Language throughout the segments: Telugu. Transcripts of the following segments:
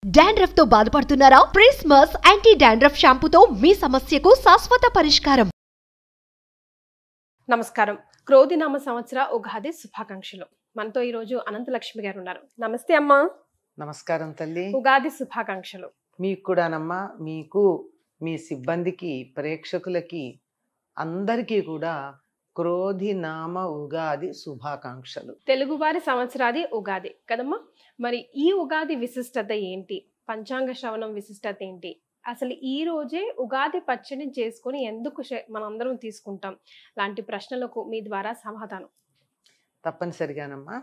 డాండ్రఫ్ తో బాధపడుతున్నారా? ప్రిస్మస్ యాంటీ డాండ్రఫ్ షాంపూతో మీ సమస్యకు శాశ్వత పరిష్కారం. నమస్కారం. క్రోధినామ సంవత్సర ఉగాది శుభాకాంక్షలు. మనతో ఈ రోజు అనంతలక్ష్మి గారు ఉన్నారు. నమస్తే అమ్మా. నమస్కారం తల్లి. ఉగాది శుభాకాంక్షలు. మీకు కూడానమ్మా, మీకు, మీ సిబ్బందికి, ప్రేక్షకులకి అందరికీ కూడా క్రోధినామ ఉగాది శుభాకాంక్షలు. తెలుగువారి సంవత్సరాది ఉగాది కదమ్మా. మరి ఈ ఉగాది విశిష్టత ఏంటి? పంచాంగ శ్రవణం విశిష్టత ఏంటి? అసలు ఈ రోజే ఉగాది పచ్చడిని చేసుకొని ఎందుకు మనందరం తీసుకుంటాం? లాంటి ప్రశ్నలకు మీ ద్వారా సమాధానం. తప్పనిసరిగానమ్మా.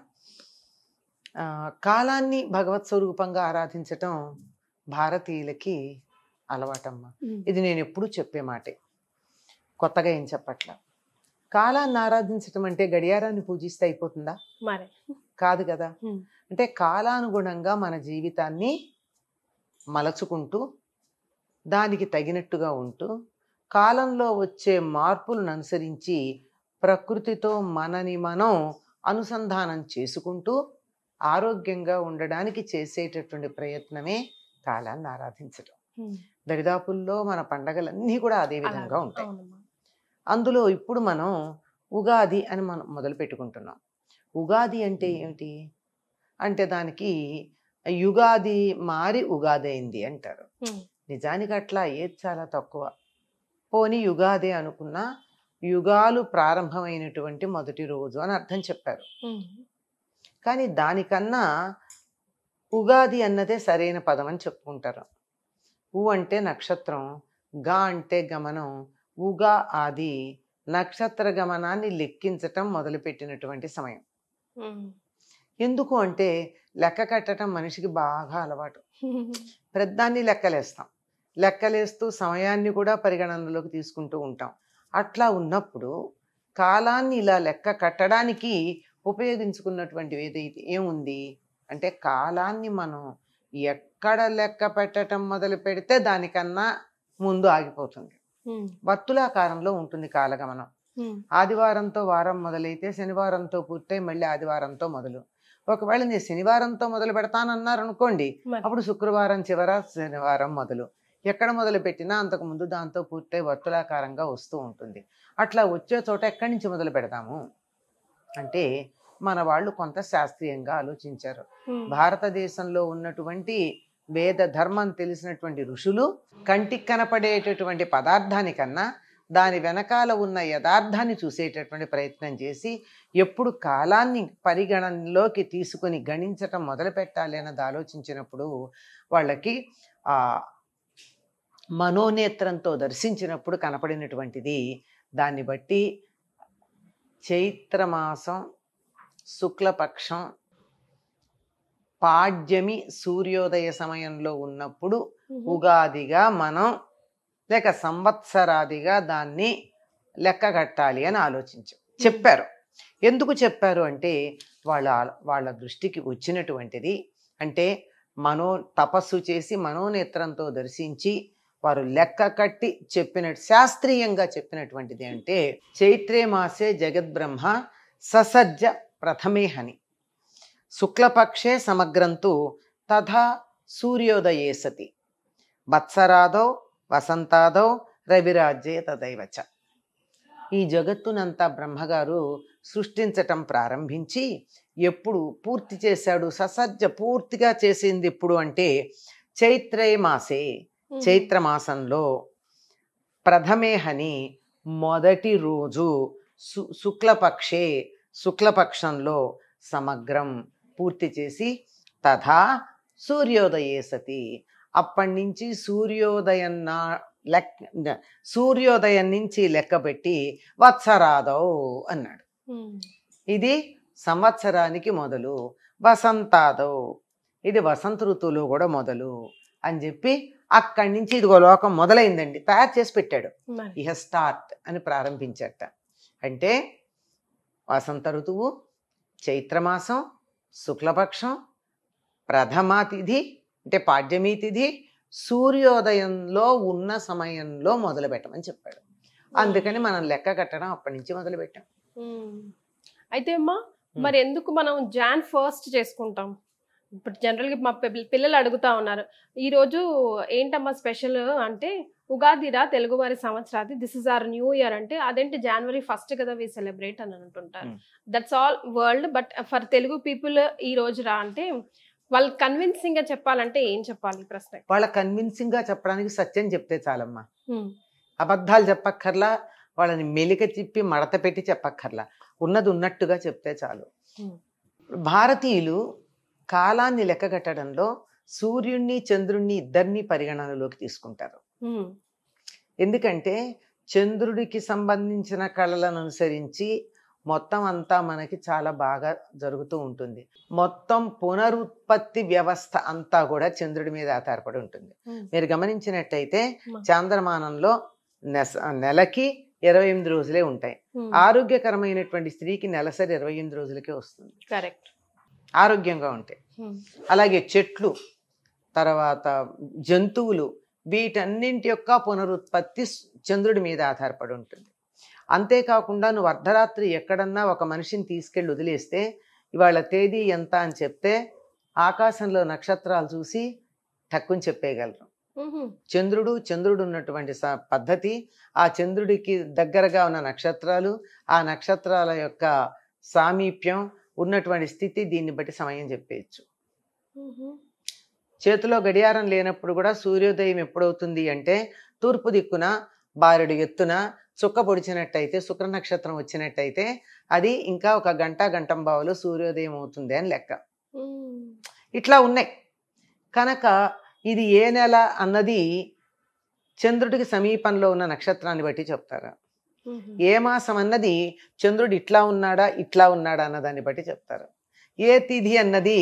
కాలాన్ని భగవత్ స్వరూపంగా ఆరాధించటం భారతీయులకి అలవాటమ్మా. ఇది నేను ఎప్పుడూ చెప్పే మాటే, కొత్తగా ఏం చెప్పట్లా. కాలాన్ని ఆరాధించటం అంటే గడియారాన్ని పూజిస్తే అయిపోతుందా? మరి కాదు కదా. అంటే కాలానుగుణంగా మన జీవితాన్ని మలచుకుంటూ, దానికి తగినట్టుగా ఉంటూ, కాలంలో వచ్చే మార్పులను అనుసరించి ప్రకృతితో మనని మనం అనుసంధానం చేసుకుంటూ ఆరోగ్యంగా ఉండడానికి చేసేటటువంటి ప్రయత్నమే కాలాన్ని ఆరాధించడం. దరిదాపుల్లో మన పండగలన్నీ కూడా అదే విధంగా ఉంటాయి. అందులో ఇప్పుడు మనం ఉగాది అని మనం మొదలు పెట్టుకుంటున్నాం. ఉగాది అంటే ఏమిటి అంటే, దానికి యుగాది మారి ఉగాది అయింది అంటారు. నిజానికి అట్లా ఏది చాలా తక్కువ. పోనీ యుగాది అనుకున్నా, యుగాలు ప్రారంభమైనటువంటి మొదటి రోజు అని అర్థం చెప్పారు. కానీ దానికన్నా ఉగాది అన్నదే సరైన పదం అని చెప్పుకుంటారు. ఉ అంటే నక్షత్రం, గా అంటే గమనం, ఉగా ఆది నక్షత్ర గమనాన్ని లెక్కించటం మొదలుపెట్టినటువంటి సమయం. ఎందుకు అంటే లెక్క కట్టడం మనిషికి బాగా అలవాటు. ప్రతిదాన్ని లెక్కలేస్తాం, లెక్కలేస్తూ సమయాన్ని కూడా పరిగణనలోకి తీసుకుంటూ ఉంటాం. అట్లా ఉన్నప్పుడు కాలాన్ని ఇలా లెక్క కట్టడానికి ఉపయోగించుకున్నటువంటి ఏదైతే ఏముంది అంటే, కాలాన్ని మనం ఎక్కడ లెక్క పెట్టడం మొదలు పెడితే దానికన్నా ముందు ఆగిపోతుంది. వర్తులాకారంలో ఉంటుంది కాలగమనం. ఆదివారంతో వారం మొదలైతే శనివారంతో పూర్తయి మళ్ళీ ఆదివారంతో మొదలు. ఒకవేళ నేను శనివారంతో మొదలు పెడతానన్నారు అనుకోండి, అప్పుడు శుక్రవారం చివర శనివారం మొదలు. ఎక్కడ మొదలు పెట్టినా అంతకు ముందు దాంతో పూర్తయి వర్తులాకారంగా వస్తూ ఉంటుంది. అట్లా వచ్చే చోట ఎక్కడి నుంచి మొదలు పెడతాము అంటే, మన వాళ్ళు కొంత శాస్త్రీయంగా ఆలోచించారు. భారతదేశంలో ఉన్నటువంటి వేద ధర్మం తెలిసినటువంటి ఋషులు కంటికి కనపడేటటువంటి పదార్థానికన్నా దాని వెనకాల ఉన్న యథార్థాన్ని చూసేటటువంటి ప్రయత్నం చేసి, ఎప్పుడు కాలాన్ని పరిగణనలోకి తీసుకొని గణించటం మొదలు పెట్టాలి అన్నది ఆలోచించినప్పుడు, వాళ్ళకి ఆ మనోనేత్రంతో దర్శించినప్పుడు కనపడినటువంటిది. దాన్ని బట్టి చైత్రమాసం శుక్లపక్షం పాడ్యమి సూర్యోదయ సమయంలో ఉన్నప్పుడు ఉగాదిగా మనం లేక సంవత్సరాదిగా దాన్ని లెక్క కట్టాలి అని చెప్పారు. ఎందుకు చెప్పారు అంటే, వాళ్ళ దృష్టికి వచ్చినటువంటిది. అంటే తపస్సు చేసి మనోనేత్రంతో దర్శించి వారు లెక్క కట్టి శాస్త్రీయంగా చెప్పినటువంటిది. అంటే చైత్రే మాసే జగద్బ్రహ్మ ససజ్జ ప్రథమే హని శుక్లపక్షే సమగ్రంతు తథా సూర్యోదయే సతి వత్సరాదో వసంతాదో రవిరాజ్యే తదైవచ. ఈ జగత్తునంతా బ్రహ్మగారు సృష్టించటం ప్రారంభించి ఎప్పుడు పూర్తి చేశాడు? ససజ్జ పూర్తిగా చేసింది ఎప్పుడు అంటే చైత్రే మాసే, చైత్రమాసంలో ప్రథమే హని మొదటి రోజు, శుక్లపక్షే శుక్లపక్షంలో సమగ్రం పూర్తి చేసి తథా సూర్యోదయే సతి అప్పటి నుంచి సూర్యోదయం నుంచి లెక్కపెట్టి వత్సరాదౌ అన్నాడు. ఇది సంవత్సరానికి మొదలు. వసంతాదౌ ఇది వసంత ఋతువులో కూడా మొదలు అని చెప్పి అక్కడి నుంచి ఇదిగో లోకం మొదలైందండి తయారు చేసి పెట్టాడు. ఇహ స్టార్ట్ అని ప్రారంభించట. అంటే వసంత ఋతువు, చైత్రమాసం, శుక్లపక్షం, ప్రథమా తిథి అంటే పాడ్యమీ తిథి, సూర్యోదయంలో ఉన్న సమయంలో మొదలు పెట్టమని చెప్పాడు. అందుకని మనం లెక్క కట్టడం అప్పటి నుంచి మొదలు పెట్టాం. అయితే అమ్మా, మరి ఎందుకు మనం Jan 1 చేసుకుంటాం? ఇప్పుడు జనరల్ గా మా పిల్లలు అడుగుతా ఉన్నారు, ఈ రోజు ఏంటమ్మా స్పెషల్ అంటే, ఉగాదిరా తెలుగువారి సంవత్సరాది, this is our new year అంటే, అదేంటి జనవరి 1 కదా వి సెలబ్రేట్ అని అంటుంటారు. That's all world, but for Telugu people ఈ రోజు రా అంటే, వాళ్ళు కన్విన్సింగ్ గా చెప్పాలంటే ఏం చెప్పాలి ఈ ప్రశ్న? వాళ్ళ కన్విన్సింగ్ గా చెప్పడానికి సత్యం చెప్తే చాలమ్మా. అబద్ధాలు చెప్పక్కర్లా, వాళ్ళని మెలిక తిప్పి మడత పెట్టి చెప్పక్కర్లా, ఉన్నది ఉన్నట్టుగా చెప్తే చాలు. భారతీయులు కాలాన్ని లెక్కగట్టడంలో సూర్యుణ్ణి చంద్రుణ్ణి ఇద్దరిని పరిగణనలోకి తీసుకుంటారు. ఎందుకంటే చంద్రుడికి సంబంధించిన కళలను అనుసరించి మొత్తం అంతా మనకి చాలా బాగా జరుగుతూ ఉంటుంది. మొత్తం పునరుత్పత్తి వ్యవస్థ అంతా కూడా చంద్రుడి మీద ఆధారపడి ఉంటుంది. మీరు గమనించినట్టయితే చాంద్రమానంలో నెలకి 28 రోజులే ఉంటాయి. ఆరోగ్యకరమైనటువంటి స్త్రీకి నెలసరి 28 రోజులకే వస్తుంది. కరెక్ట్. ఆరోగ్యంగా ఉంటాయి. అలాగే చెట్లు, తర్వాత జంతువులు, వీటన్నింటి యొక్క పునరుత్పత్తి చంద్రుడి మీద ఆధారపడి ఉంటుంది. అంతేకాకుండా నువ్వు అర్ధరాత్రి ఎక్కడన్నా ఒక మనిషిని తీసుకెళ్ళి వదిలేస్తే ఇవాళ తేదీ ఎంత అని చెప్తే ఆకాశంలో నక్షత్రాలు చూసి తక్కువ చెప్పేయగలరు. చంద్రుడు ఉన్నటువంటి పద్ధతి, ఆ చంద్రుడికి దగ్గరగా ఉన్న నక్షత్రాలు, ఆ నక్షత్రాల యొక్క సామీప్యం ఉన్నటువంటి స్థితి, దీన్ని బట్టి సమయం చెప్పేయచ్చు. చేతిలో గడియారం లేనప్పుడు కూడా సూర్యోదయం ఎప్పుడవుతుంది అంటే తూర్పు దిక్కున బారెడు ఎత్తున చుక్క పొడిచినట్టయితే, శుక్ర నక్షత్రం వచ్చినట్టయితే అది ఇంకా ఒక గంటంబావులో సూర్యోదయం అవుతుంది అని లెక్క. ఇట్లా ఉన్నాయి కనుక ఇది ఏ నెల అన్నది చంద్రుడికి సమీపంలో ఉన్న నక్షత్రాన్ని బట్టి చెప్తారు. ఏ మాసం అన్నది చంద్రుడు ఇట్లా ఉన్నాడా అన్నదాన్ని బట్టి చెప్తారు. ఏ తిథి అన్నది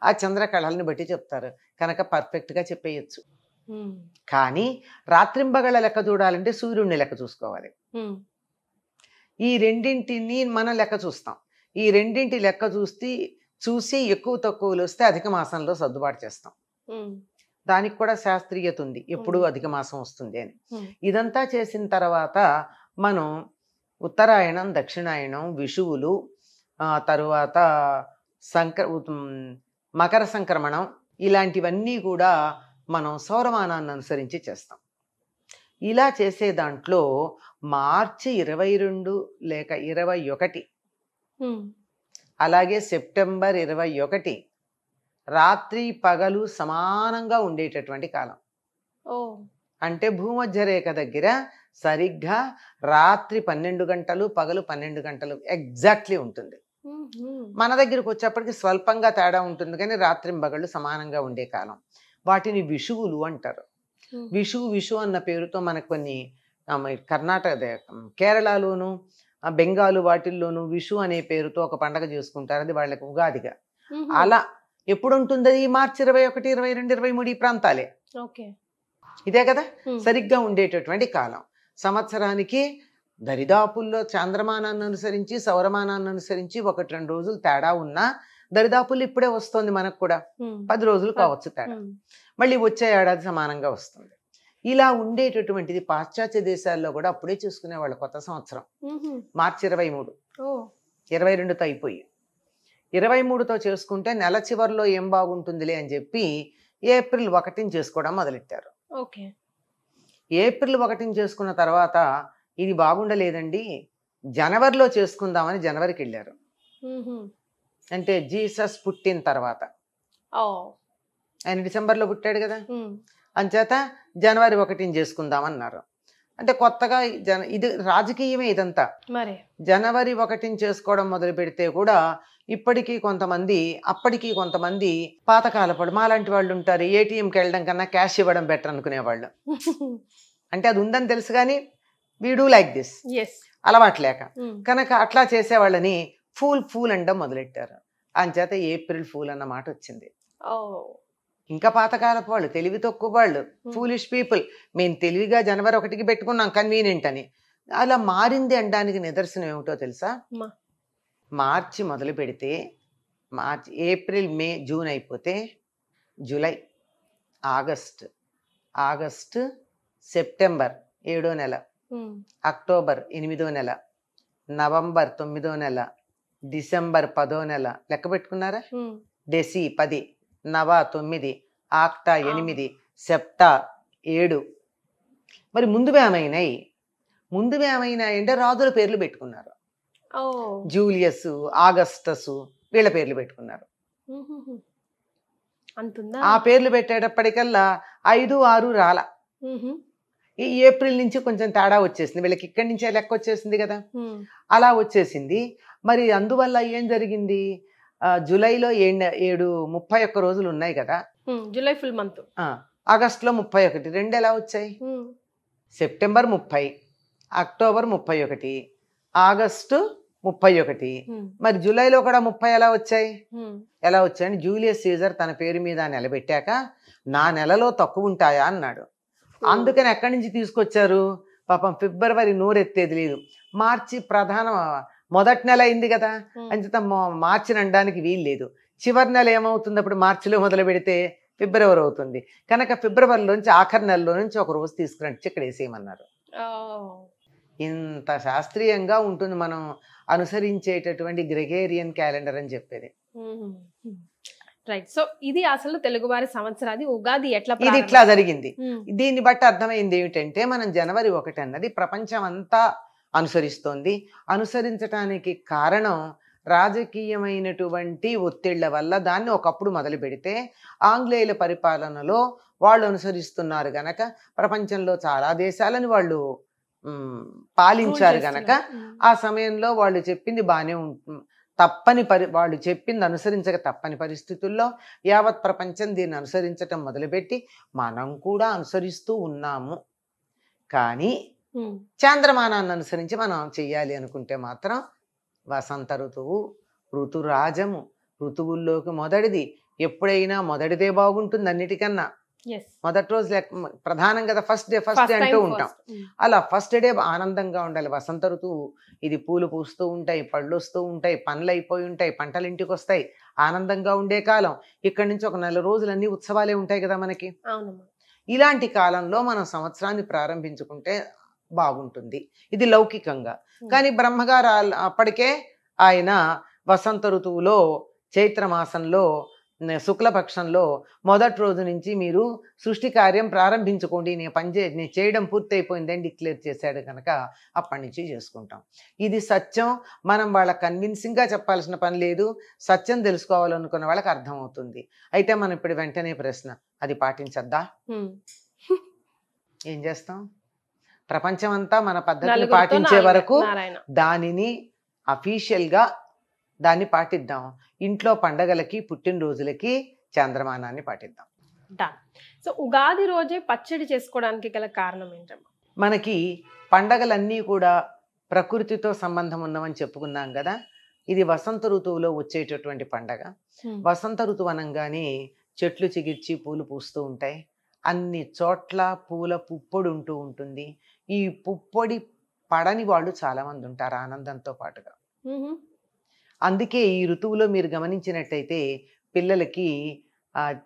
ఆ చంద్రకళల్ని బట్టి చెప్తారు. కనుక పర్ఫెక్ట్గా చెప్పేయచ్చు. కానీ రాత్రింబగళ్ళ లెక్క చూడాలంటే సూర్యుడిని లెక్క చూసుకోవాలి. ఈ రెండింటిని మనం లెక్క చూస్తాం. ఈ రెండింటి లెక్క చూసి ఎక్కువ తక్కువలు వస్తే అధిక మాసంలో సర్దుబాటు చేస్తాం. దానికి కూడా శాస్త్రీయత ఉంది, ఎప్పుడు అధిక మాసం వస్తుంది అని. ఇదంతా చేసిన తర్వాత మనం ఉత్తరాయణం, దక్షిణాయనం, విషువులు, తరువాత మకర సంక్రమణం, ఇలాంటివన్నీ కూడా మనం సౌరమానాన్ని అనుసరించి చేస్తాం. ఇలా చేసే దాంట్లో మార్చి 22 లేక 21, అలాగే సెప్టెంబర్ 21 రాత్రి పగలు సమానంగా ఉండేటటువంటి కాలం. అంటే భూమధ్య రేఖ దగ్గర సరిగ్గా రాత్రి 12 గంటలు, పగలు 12 గంటలు ఎగ్జాక్ట్లీ ఉంటుంది. మన దగ్గరకు వచ్చేప్పటికి స్వల్పంగా తేడా ఉంటుంది, కానీ రాత్రి పగళ్ళు సమానంగా ఉండే కాలం. వాటిని విషువులు అంటారు. విషు అన్న పేరుతో మనకు కొన్ని కర్ణాటక, కేరళలోను, బెంగాలు వాటిల్లోనూ విషు అనే పేరుతో ఒక పండగ చేసుకుంటారు. అది వాళ్ళకి ఉగాదిగా. అలా ఎప్పుడు ఉంటుంది? అది మార్చి 21, 22, 23 ఈ ప్రాంతాలే. ఇదే కదా సరిగ్గా ఉండేటటువంటి కాలం. సంవత్సరానికి దరిదాపుల్లో చంద్రమానాన్ని అనుసరించి, సౌరమానాన్ని అనుసరించి 1-2 రోజులు తేడా ఉన్నా దరిదాపుల్లో ఇప్పుడే వస్తుంది. మనకు కూడా 10 రోజులు కావచ్చు తేడా. మళ్ళీ వచ్చే ఏడాది సమానంగా వస్తుంది. ఇలా ఉండేటటువంటిది పాశ్చాత్య దేశాల్లో కూడా అప్పుడే చేసుకునేవాళ్ళు కొత్త సంవత్సరం. మార్చి 23, 22తో అయిపోయి 23తో చేసుకుంటే నెల చివరిలో ఏం బాగుంటుందిలే అని చెప్పి ఏప్రిల్ 1 చేసుకోవడం మొదలెట్టారు. ఏప్రిల్ 1 చేసుకున్న తర్వాత ఇది బాగుండలేదండి, జనవరిలో చేసుకుందామని జనవరికి వెళ్ళారు. అంటే జీసస్ పుట్టిన తర్వాత. ఆయన డిసెంబర్లో పుట్టాడు కదా, అంచేత జనవరి 1 చేసుకుందామన్నారు. అంటే కొత్తగా ఇది రాజకీయమే ఇదంతా. జనవరి 1 చేసుకోవడం మొదలు పెడితే కూడా ఇప్పటికీ కొంతమంది, అప్పటికీ కొంతమంది పాతకాలపడు మాలాంటి వాళ్ళు ఉంటారు. ఏటీఎంకి వెళ్ళడం కన్నా క్యాష్ ఇవ్వడం బెటర్ అనుకునేవాళ్ళు. అంటే అది ఉందని తెలుసు కానీ వీ డూ లైక్ దిస్, అలవాట్లేక కనుక అట్లా చేసేవాళ్ళని ఫూల్ అనడం మొదలెట్టారు. అంచేత ఏప్రిల్ ఫూల్ అన్న మాట వచ్చింది. ఇంకా పాతకాలపు వాళ్ళు, తెలివి తక్కువ వాళ్ళు, ఫూలిష్ పీపుల్, మేము తెలివిగా జనవరి 1 పెట్టుకున్నాం కన్వీనియంట్ అని. అలా మారింది అనడానికి నిదర్శనం ఏమిటో తెలుసా? మార్చి మొదలు పెడితే ఏప్రిల్, మే, జూన్ అయిపోతే జూలై, ఆగస్ట్, సెప్టెంబర్ 7వ నెల, అక్టోబర్ 8వ నెల, నవంబర్ 9వ నెల, డిసెంబర్ 10వ నెల. లెక్క పెట్టుకున్నారా? డెసి 10, నవ 9, ఆక్ట 8, సెప్ట 7. మరి ముందువేమైనాయి అంటే రాజుల పేర్లు పెట్టుకున్నారు. జూలియస్, ఆగస్టస్ వీళ్ళ పేర్లు పెట్టుకున్నారు. ఆ పేర్లు పెట్టేటప్పటికల్లా 5, 6 రాలా. ఈ ఏప్రిల్ నుంచి కొంచెం తేడా వచ్చేసింది, వీళ్ళకి ఇక్కడి నుంచే లెక్క వచ్చేసింది కదా, అలా వచ్చేసింది. మరి అందువల్ల ఏం జరిగింది, జూలైలో 31 రోజులు ఉన్నాయి కదా, జూలై ఫుల్ మంత్, ఆగస్టులో 31, 2 ఎలా వచ్చాయి? September 30, October 31, August 31. మరి జూలైలో కూడా 30 ఎలా వచ్చాయని జూలియస్ సీజర్ తన పేరు మీద నిలబెట్టాక నా నెలలో తక్కువ ఉంటాయా అన్నాడు. అందుకని ఎక్కడి నుంచి తీసుకొచ్చారు పాపం, ఫిబ్రవరి నోరెత్తేది లేదు, మార్చి మొదటి నెల అయింది కదా, అంచేత మార్చి అనడానికి వీలు లేదు. చివరి నెల ఏమవుతుంది, అప్పుడు మార్చిలో మొదలు పెడితే ఫిబ్రవరి అవుతుంది కనుక ఫిబ్రవరిలోంచి ఆఖరి నెలలో నుంచి ఒక రోజు తీసుకురండి ఇక్కడ వేసేయమన్నారు. ఇంత శాస్త్రీయంగా ఉంటుంది మనం అనుసరించేటటువంటి గ్రెగేరియన్ క్యాలెండర్ అని చెప్పేది. రైట్. సో ఇది అసలు తెలుగువారి సంవత్సరాది ఉగాది ఇది ఇట్లా జరిగింది. దీన్ని బట్టి అర్థమైంది ఏమిటంటే మనం జనవరి 1 అన్నది ప్రపంచం అంతా అనుసరిస్తోంది. అనుసరించడానికి కారణం రాజకీయమైనటువంటి ఒత్తిళ్ల వల్ల దాన్ని ఒకప్పుడు మొదలు పెడితే ఆంగ్లేయుల పరిపాలనలో వాళ్ళు అనుసరిస్తున్నారు గనక ప్రపంచంలో చాలా దేశాలను వాళ్ళు పాలించారు గనక ఆ సమయంలో వాళ్ళు చెప్పింది బాగానే ఉంటుంది, వాళ్ళు చెప్పింది అనుసరించక తప్పని పరిస్థితుల్లో యావత్ ప్రపంచం దీన్ని అనుసరించటం మొదలుపెట్టి మనం కూడా అనుసరిస్తూ ఉన్నాము. కానీ చాంద్రమానాన్ని అనుసరించి మనం చెయ్యాలి అనుకుంటే మాత్రం వసంత ఋతువు, ఋతురాజము, ఋతువుల్లోకి మొదటిది, ఎప్పుడైనా మొదటిదే బాగుంటుంది అన్నిటికన్నా. మొదటి రోజు ప్రధానం కదా, ఫస్ట్ డే అంటూ ఉంటాం. అలా ఫస్ట్ డే ఆనందంగా ఉండాలి. వసంత ఋతువు ఇది పూలు పూస్తూ ఉంటాయి, పళ్ళు వస్తూ ఉంటాయి, పనులు అయిపోయి ఉంటాయి, పంటలు ఇంటికి వస్తాయి, ఆనందంగా ఉండే కాలం. ఇక్కడి నుంచి ఒక 4 రోజులు అన్ని ఉత్సవాలే ఉంటాయి కదా మనకి. ఇలాంటి కాలంలో మనం సంవత్సరాన్ని ప్రారంభించుకుంటే బాగుంటుంది, ఇది లౌకికంగా. కానీ బ్రహ్మగారు అప్పటికే ఆయన వసంత ఋతువులో చైత్రమాసంలో శుక్లపక్షంలో మొదటి రోజు నుంచి మీరు సృష్టి కార్యం ప్రారంభించుకోండి, నేను చేయడం పూర్తి అయిపోయిందని డిక్లేర్ చేశాడు కనుక అప్పటి నుంచి చేసుకుంటాం. ఇది సత్యం. మనం వాళ్ళకి కన్విన్సింగ్గా చెప్పాల్సిన పని లేదు, సత్యం తెలుసుకోవాలనుకున్న వాళ్ళకి అర్థమవుతుంది. అయితే మనం ఇప్పుడు వెంటనే ప్రశ్న, అది పాటించద్దా? ఏం చేస్తాం? ప్రపంచం అంతా మన పద్ధతిని పాటించే వరకు దానిని అఫీషియల్గా దాన్ని పాటిద్దాం. ఇంట్లో పండగలకి, పుట్టినరోజులకి చంద్రమానాన్ని పాటిద్దాం. సో ఉగాది రోజే పచ్చడి చేసుకోవడానికి గల కారణం ఏంటమ్మా? మనకి పండగలన్నీ కూడా ప్రకృతితో సంబంధం ఉన్నవని చెప్పుకున్నాం కదా. ఇది వసంత ఋతువులో వచ్చేటటువంటి పండగ. వసంత ఋతువు అనగానే చెట్లు చిగిర్చి పూలు పూస్తూ ఉంటాయి, అన్ని చోట్ల పూల పుప్పొడి ఉంటూ ఉంటుంది. ఈ పుప్పొడి పడని వాళ్ళు చాలా మంది ఉంటారు ఆనందంతో పాటుగా. అందుకే ఈ ఋతువులో మీరు గమనించినట్టయితే పిల్లలకి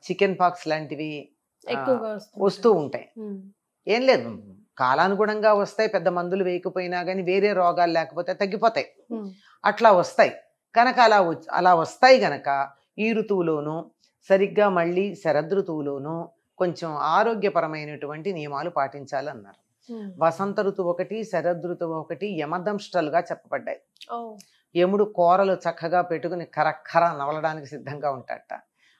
చికెన్ పాక్స్ లాంటివి వస్తూ ఉంటాయి. ఏం లేదు, కాలానుగుణంగా వస్తాయి, పెద్ద మందులు వేయకపోయినా కానీ వేరే రోగాలు లేకపోతే తగ్గిపోతాయి, అట్లా వస్తాయి కనుక అలా వస్తాయి గనక ఈ ఋతువులోనూ సరిగ్గా మళ్ళీ శరదృతువులోనూ కొంచెం ఆరోగ్యపరమైనటువంటి నియమాలు పాటించాలన్నారు. వసంత ఋతువు ఒకటి, శరదృతువు ఒకటి యమదంష్ట్రలుగా చెప్పబడ్డాయి. యముడు కూరలు చక్కగా పెట్టుకుని కరక్కర నవలడానికి సిద్ధంగా ఉంటాడట.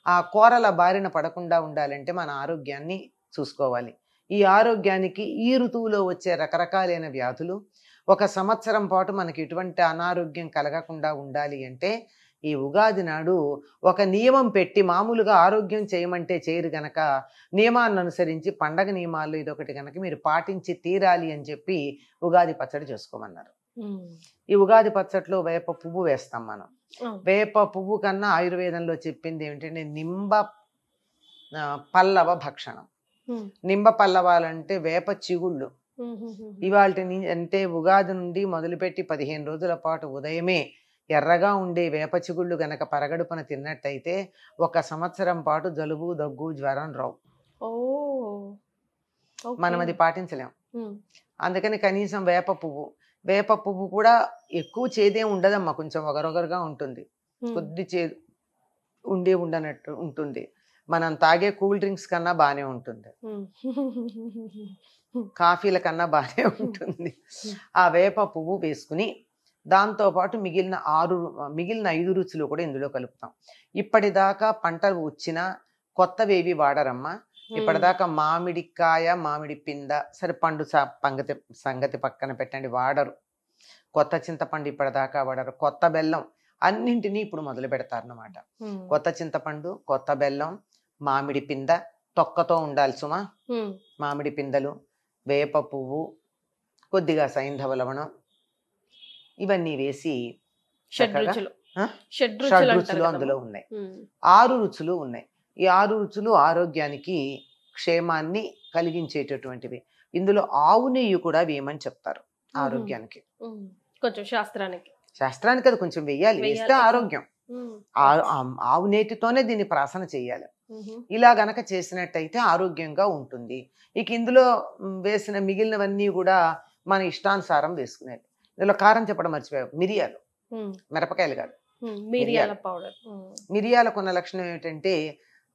ఆ కూరల బారిన పడకుండా ఉండాలంటే మన ఆరోగ్యాన్ని చూసుకోవాలి. ఈ ఆరోగ్యానికి ఈ ఋతువులో వచ్చే రకరకాలైన వ్యాధులు, ఒక సంవత్సరం పాటు మనకి ఎటువంటి అనారోగ్యం కలగకుండా ఉండాలి అంటే ఈ ఉగాది నాడు ఒక నియమం పెట్టి, మామూలుగా ఆరోగ్యం చేయమంటే చేయరు గనక నియమాన్ని అనుసరించి పండగ నియమాల్లో ఇదొకటి గనక మీరు పాటించి తీరాలి అని చెప్పి ఉగాది పచ్చడి చేసుకోమన్నారు. ఈ ఉగాది పచ్చడిలో వేప పువ్వు వేస్తాం మనం. వేప పువ్వు కన్నా ఆయుర్వేదంలో చెప్పింది ఏమిటంటే నింబ పల్లవ భక్షణం. నింబ పల్లవాలంటే వేప చిగుళ్ళు. ఇవాళ అంటే ఉగాది నుండి మొదలుపెట్టి 15 రోజుల పాటు ఉదయమే ఎర్రగా ఉండే వేప చిగుళ్ళు గనక పరగడుపున తిన్నట్టయితే 1 సంవత్సరం పాటు జలుబు, దగ్గు, జ్వరం రావు. మనం అది పాటించలేం. అందుకని కనీసం వేప పువ్వు కూడా ఎక్కువ చేదే ఉండదమ్మా, కొంచెం ఒగరొగరుగా ఉంటుంది, కొద్ది చేదు ఉండనట్టు ఉంటుంది. మనం తాగే కూల్ డ్రింక్స్ కన్నా బాగానే ఉంటుంది, కాఫీల కన్నా బాగానే ఉంటుంది. ఆ వేప పువ్వు వేసుకుని దాంతోపాటు మిగిలిన 5 రుచులు కూడా ఇందులో కలుపుతాం. ఇప్పటిదాకా పంటలు వచ్చినా కొత్తవేవి వాడరమ్మా. ఇప్పటిదాకా మామిడికాయ, మామిడి పింద, సరే పండు సంగతి పక్కన పెట్టండి, వాడరు. కొత్త చింతపండు ఇప్పటిదాకా వాడరు. కొత్త బెల్లం అన్నింటినీ ఇప్పుడు మొదలు పెడతారన్నమాట. కొత్త చింతపండు, కొత్త బెల్లం, మామిడి పింద, తొక్కతో ఉండాలి సుమా. మామిడి పిందలు, వేప పువ్వు, కొద్దిగా సైంధవ లవణం, ఇవన్నీ వేసి షడ్రుచులు అందులో ఉన్నాయి. 6 రుచులు ఉన్నాయి. ఈ 6 రుచులు ఆరోగ్యానికి, క్షేమాన్ని కలిగించేటటువంటివి. ఇందులో ఆవు నెయ్యి కూడా వేయమని చెప్తారు ఆరోగ్యానికి. కొంచెం శాస్త్రానికి అది కొంచెం వేయాలి, వేస్తే ఆరోగ్యం. ఆవు నేతితోనే దీన్ని ప్రాసన చేయాలి. ఇలా గనక చేసినట్టయితే ఆరోగ్యంగా ఉంటుంది. ఇక ఇందులో వేసిన మిగిలినవన్నీ కూడా మన ఇష్టానుసారం వేసుకునేది. ఇందులో కారం చెప్పడం మర్చిపోయావు, మిరియాలు, మిరపకాయలు కాదు, మిరియాల పౌడర్. మిరియాలకు ఉన్న లక్షణం ఏమిటంటే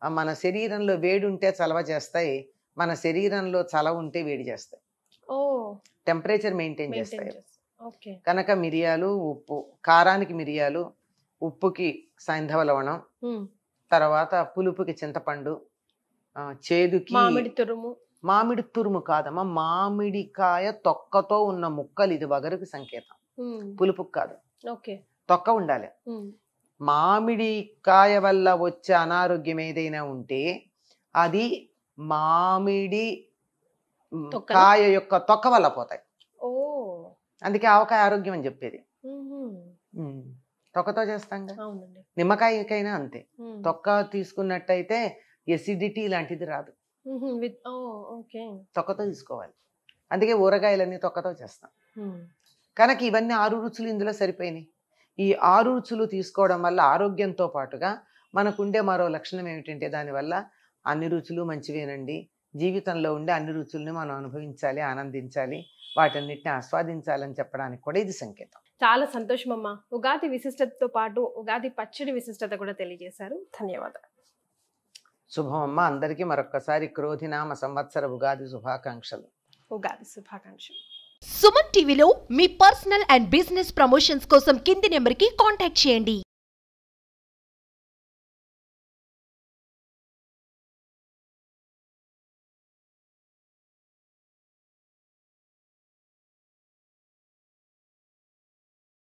మన శరీరంలో వేడి ఉంటే చలవ చేస్తాయి, మన శరీరంలో చలవ ఉంటే వేడి చేస్తాయి, టెంపరేచర్ మెయింటైన్ చేస్తాయి. కనుక మిరియాలు, ఉప్పు, కారానికి మిరియాలు, ఉప్పుకి సైంధవ లవణం, తర్వాత పులుపుకి చింతపండు, చేదుకి మామిడి తురుము కాదమ్మా, మామిడికాయ తొక్కతో ఉన్న ముక్కలు. ఇది వగరుకి సంకేతం, పులుపుకి కాదు. తొక్క ఉండాలి. మామిడికాయ వల్ల వచ్చే అనారోగ్యం ఏదైనా ఉంటే అది మామిడి కాయ యొక్క తొక్క వల్ల పోతాయి. అందుకే ఆవకాయ ఆరోగ్యం అని చెప్పేది. తొక్కతో చేస్తాం కదా, నిమ్మకాయకైనా అంతే. తొక్క తీసుకున్నట్టయితే ఎసిడిటీ లాంటిది రాదు, తొక్కతో తీసుకోవాలి. అందుకే ఊరగాయలన్నీ తొక్కతో చేస్తాం. కనుక ఇవన్నీ 6 రుచులు ఇందులో సరిపోయినాయి. ఈ 6 రుచులు తీసుకోవడం వల్ల ఆరోగ్యంతో పాటుగా మనకుండే మరో లక్షణం ఏమిటంటే దానివల్ల అన్ని రుచులు మంచివేనండి, జీవితంలో ఉండే అన్ని రుచుల్ని మనం అనుభవించాలి, ఆనందించాలి, వాటన్నిటిని ఆస్వాదించాలని చెప్పడానికి కూడా ఇది సంకేతం. చాలా సంతోషం అమ్మా. ఉగాది విశిష్టతతో పాటు ఉగాది పచ్చడి విశిష్టత కూడా తెలియజేశారు. ధన్యవాదాలు. శుభం అమ్మ. అందరికీ మరొక్కసారి క్రోధినామ సంవత్సర ఉగాది శుభాకాంక్షలు. ఉగాది శుభాకాంక్షలు. సుమన్ టీవీలో మీ పర్సనల్ అండ్ బిజినెస్ ప్రమోషన్స్ కోసం కింది నెంబర్కి కాంటాక్ట్ చేయండి.